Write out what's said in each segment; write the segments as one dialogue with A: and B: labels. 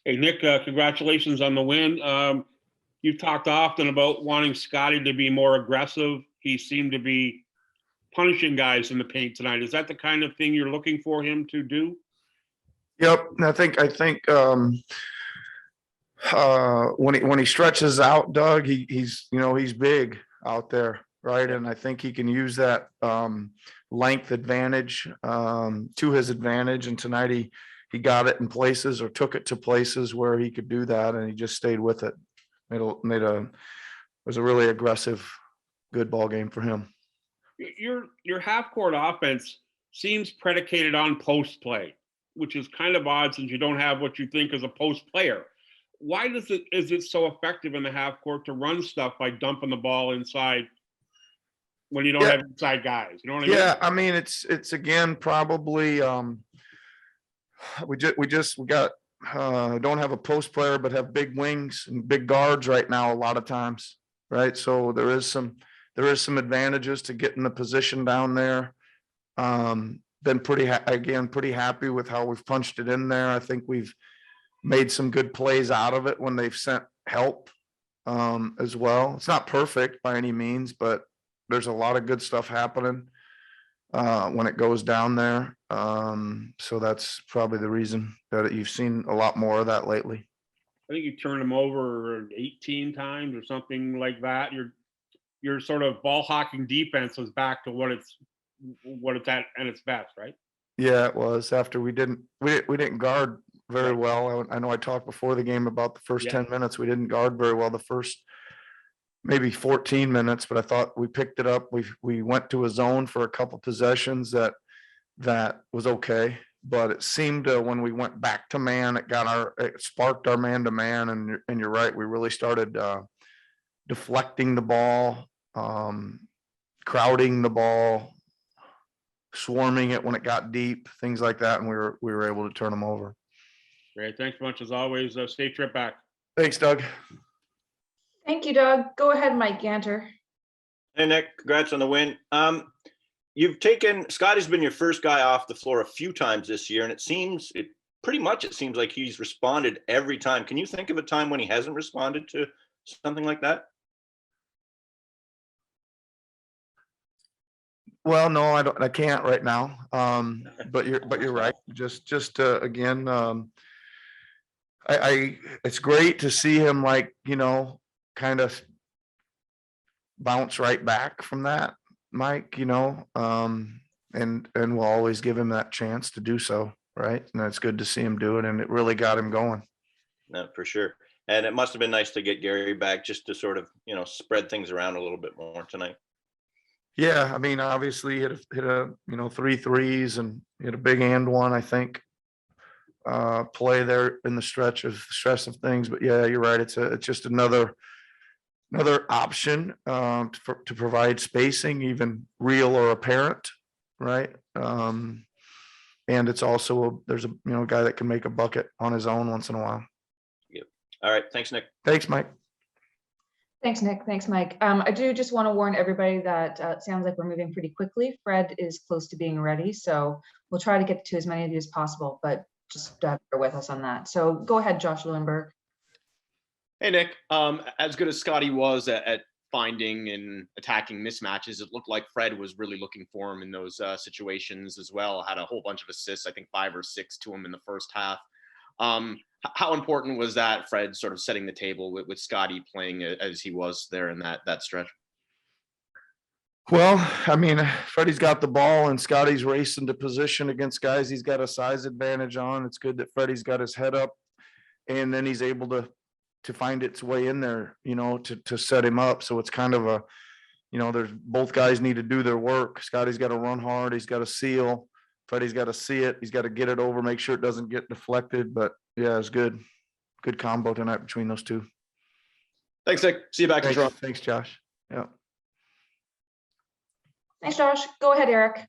A: Hey, Nick, congratulations on the win. You've talked often about wanting Scottie to be more aggressive. He seemed to be punishing guys in the paint tonight. Is that the kind of thing you're looking for him to do?
B: Yep. I think when he stretches out, Doug, he's big out there, right? And I think he can use that length advantage to his advantage. And tonight he got it in places or took it to places where he could do that, and he just stayed with it. It was a really aggressive, good ball game for him.
A: Your half court offense seems predicated on post play, which is kind of odd since you don't have what you think is a post player. Why is it so effective in the half court to run stuff by dumping the ball inside when you don't have inside guys? You know what I mean?
B: Yeah, I mean it's again probably we got don't have a post player but have big wings and big guards right now a lot of times, right? So there is some advantages to getting the position down there. Been pretty happy with how we've punched it in there. I think we've made some good plays out of it when they've sent help as well. It's not perfect by any means, but there's a lot of good stuff happening when it goes down there. So that's probably the reason that you've seen a lot more of that lately.
A: I think you turned them over 18 times or something like that. Your sort of ball hawking defense was back to what it's at its best, right?
B: Yeah, it was after we didn't guard very well. I know I talked before the game about the first 10 minutes. We didn't guard very well the first maybe 14 minutes, but I thought we picked it up. We went to a zone for a couple possessions that was okay, but it seemed when we went back to man, it sparked our man to man, and you're right, we really started deflecting the ball, crowding the ball, swarming it when it got deep, things like that, and we were able to turn them over.
A: Great, thanks much as always. Safe trip back.
B: Thanks, Doug.
C: Thank you, Doug. Go ahead, Mike Ganter.
D: Hey, Nick, congrats on the win. Scottie's been your first guy off the floor a few times this year, and it seems like he's responded every time. Can you think of a time when he hasn't responded to something like that?
B: Well, no, I can't right now. But you're right. Just again, it's great to see him kind of bounce right back from that, Mike, and we'll always give him that chance to do so, right? And it's good to see him do it, and it really got him going.
D: No, for sure. And it must have been nice to get Gary back just to sort of, spread things around a little bit more tonight.
B: Yeah, I mean, obviously he hit a 3 threes and hit a big and one, I think, play there in the stress of things. But yeah, you're right. It's just another option to provide spacing, even real or apparent, right? And it's also there's a guy that can make a bucket on his own once in a while.
D: Yep. All right. Thanks, Nick.
B: Thanks, Mike.
C: Thanks, Nick. Thanks, Mike. I do just want to warn everybody that it sounds like we're moving pretty quickly. Fred is close to being ready, so we'll try to get to as many of you as possible, but just bear with us on that. So go ahead, Josh Lewinberg.
E: Hey, Nick. As good as Scottie was at finding and attacking mismatches, it looked like Fred was really looking for him in those situations as well. Had a whole bunch of assists, I think 5 or 6 to him in the first half. How important was that, Fred, sort of setting the table with Scottie playing as he was there in that stretch?
B: Well, I mean, Freddie's got the ball and Scottie's racing to position against guys he's got a size advantage on. It's good that Freddie's got his head up, and then he's able to find its way in there, to set him up. So it's kind of there's both guys need to do their work. Scottie's got to run hard. He's got to seal. Freddie's got to see it. He's got to get it over, make sure it doesn't get deflected. But yeah, it's good. Good combo tonight between those two.
E: Thanks, Nick. See you back in Toronto.
B: Thanks, Josh. Yeah.
C: Thanks, Josh. Go ahead, Eric.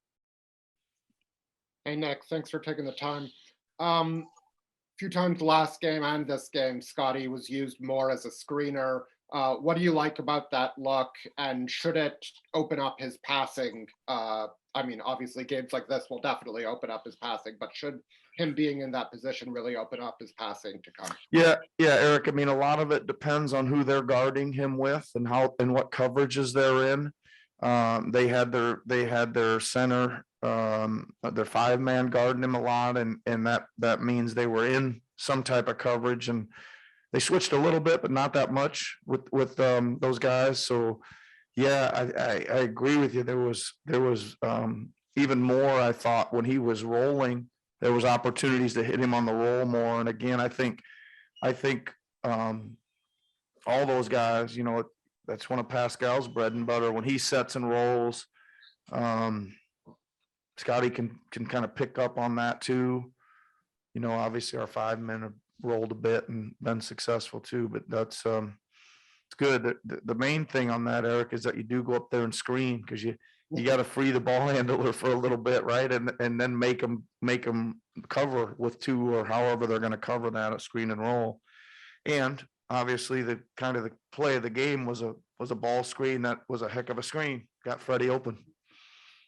F: Hey, Nick. Thanks for taking the time. A few times last game and this game, Scottie was used more as a screener. What do you like about that look, and should it open up his passing? I mean, obviously games like this will definitely open up his passing, but should him being in that position really open up his passing to come.
B: Yeah, Eric. I mean, a lot of it depends on who they're guarding him with and how and what coverages they're in. They had their center, their 5-man guarding him a lot, and that means they were in some type of coverage, and they switched a little bit, but not that much with those guys. So yeah, I agree with you. There was even more. I thought when he was rolling, there was opportunities to hit him on the roll more. And again, I think all those guys, you know, that's one of Pascal's bread and butter. When he sets and rolls, Scottie can kind of pick up on that too. You know, obviously our 5 men have rolled a bit and been successful too, but that's it's good. The main thing on that, Eric, is that you do go up there and screen, because you got to free the ball handler for a little bit, right? And then make them cover with 2 or however they're going to cover that at screen and roll. And obviously the kind of the play of the game was a ball screen that was a heck of a screen. Got Freddie open.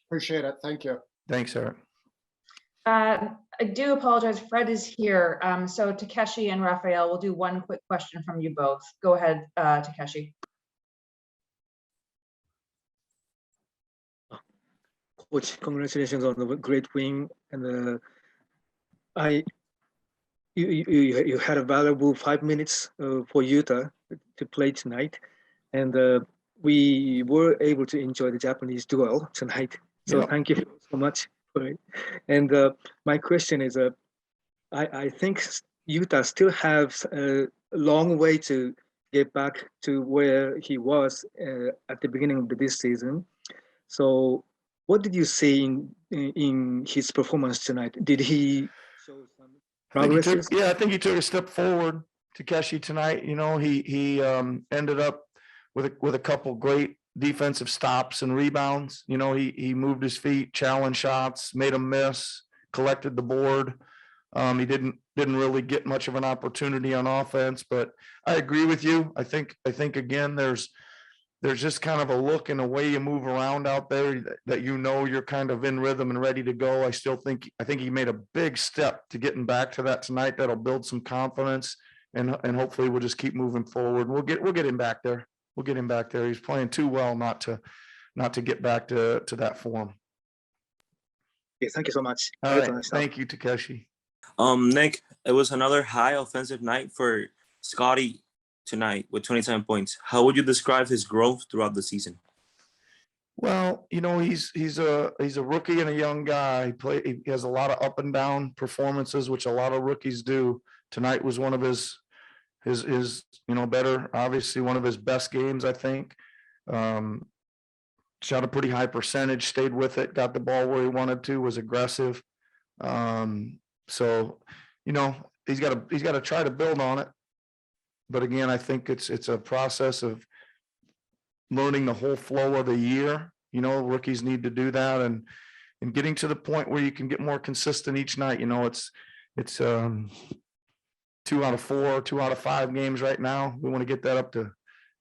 F: Appreciate it. Thank you.
B: Thanks, Eric.
C: I do apologize. Fred is here. So Takeshi and Raphael, we'll do one quick question from you both. Go ahead, Takeshi.
G: Coach, congratulations on the great win. And you had a valuable 5 minutes for Yuta to play tonight, and we were able to enjoy the Japanese duel tonight. So Thank you so much for it. And my question is, I think Yuta still has a long way to get back to where he was at the beginning of this season. So what did you see in his performance tonight? Did he show some progress?
B: I think he took a step forward, Takeshi, tonight. You know, he ended up with a couple great defensive stops and rebounds. You know, he moved his feet, challenged shots, made them miss, collected the board. He didn't really get much of an opportunity on offense, but I agree with you. I think again, there's just kind of a look and a way you move around out there that you know you're kind of in rhythm and ready to go. I think he made a big step to getting back to that tonight. That'll build some confidence, and hopefully we'll just keep moving forward. We'll get him back there. We'll get him back there. He's playing too well not to get back to that form.
G: Okay, thank you so much.
B: All right, thank you, Takeshi.
H: Nick, it was another high offensive night for Scottie tonight with 27 points. How would you describe his growth throughout the season?
B: Well, you know, he's a rookie and a young guy. He has a lot of up and down performances, which a lot of rookies do. Tonight was one of his better, obviously one of his best games, I think. Shot a pretty high percentage, stayed with it, got the ball where he wanted to, was aggressive. So, you know, he's got to try to build on it. But again, I think it's a process of learning the whole flow of the year. You know, rookies need to do that, and getting to the point where you can get more consistent each night. You know, it's 2 out of 4, 2 out of 5 games right now. We want to get that up to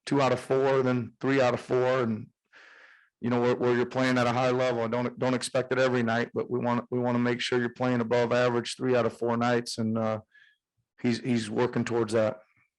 B: 2 out of 4, then 3 out of 4, and you know where you're playing at a high level. Don't expect it every night, but we want to make sure you're playing above average 3 out of 4 nights, and he's working towards that.